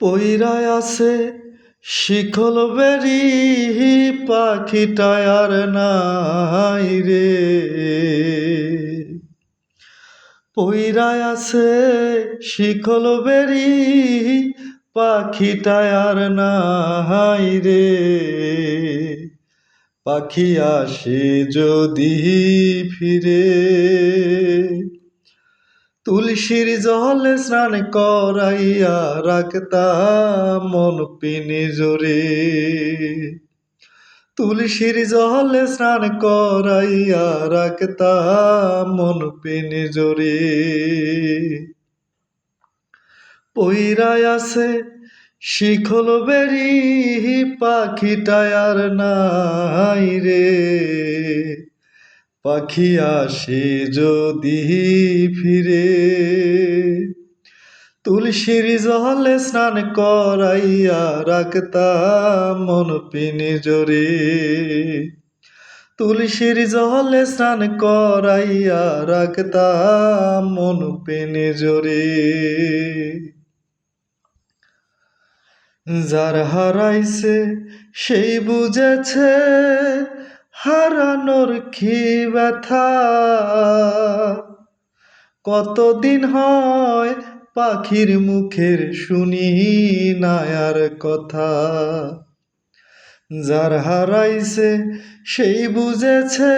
পইরায় আছে শিখল বেরি পাখিটায় আর নাই রে। পইরায় আছে শিখল বেরি পাখিটায় আর নাই রে। পাখি আসে যদি ফিরে, তুলসীর জলে স্নান করাইয়া রাখতাম মন পিঞ্জরে। তুলসীর জলে স্নান করাইয়া রাখতাম মন পিঞ্জরে। পইরায় আছে শিখল বেরি পাখিটায় আর নাই রে। পাখি আসে যদি ফিরে, তুলসীর জলে স্নান করাইয়া রাখতাম মন পিঞ্জরে। তুলসীর জলে স্নান করাইয়া রাখতাম মন পিঞ্জরে। যার হারাইছে সেই বুঝেছে হারানোর কি ব্যথা। কতদিন হয় পাখির মুখের শুনি না আর কথা। যার হারাইছে সেই বুঝেছে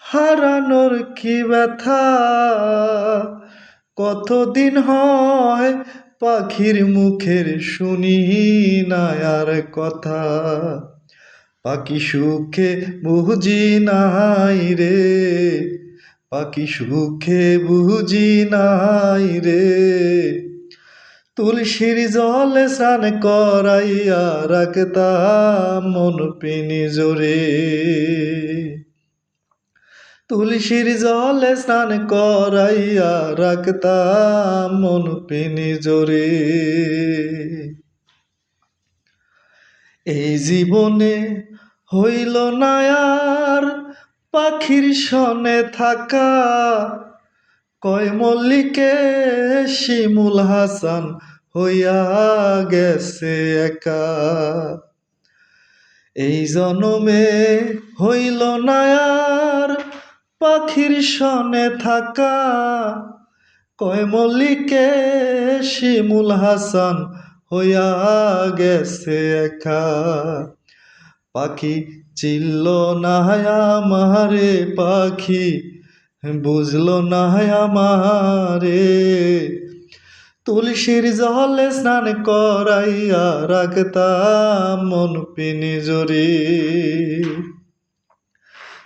হারানোর কি ব্যথা। কতদিন হয় পাখির মুখের শুনি না আর কথা। পাখি সুখে বুঝি নাই রে, পাখি সুখে বুঝি নাই রে। তুলসীর জলে স্নান করাইয়া রাখতাম মন পিঞ্জরে। তুলসীর জলে স্নান করাইয়া রাখতাম মন পিঞ্জরে। এই জীবনে হইল না আর পাখির সনে থাকা। কয় মল্লিকে শিমুল হাসান হইয়া গেছে একা। এই জনমে হইল না আর পাখির সনে থাকা। কয় মল্লিকে শিমুল হাসান হইয়া গেছে একা। পাখি চিনল না আমারে, পাখি বুঝল না আমারে। তুলসীর জলে স্নান করাইয়া রাখতাম মন পিঞ্জরে।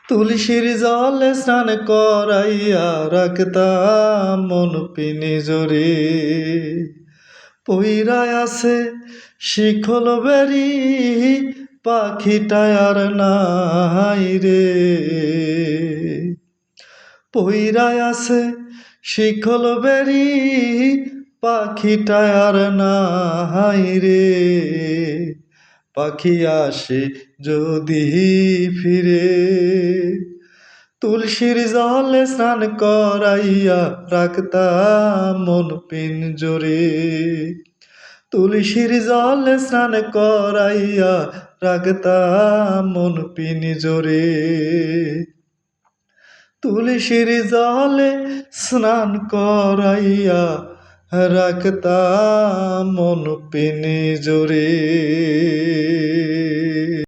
তুলসীর জলে স্নান করাইয়া রাখতাম মন পিঞ্জরে। পইরায় আছে শিখল বেরি পাখিটায় আর নাই রে। পইরায় আছে শিখল বেরি পাখিটায় আর নাই রে। পাখি আসে যদি ফিরে, তুলসীর জলে স্নান করাইয়া রাখতাম মন পিঞ্জরে। তুলসীর জলে স্নান করাইয়া রাখতাম মন পিঞ্জরে। তুলসীর জলে স্নান করাইয়া রাখতাম মন পিঞ্জরে।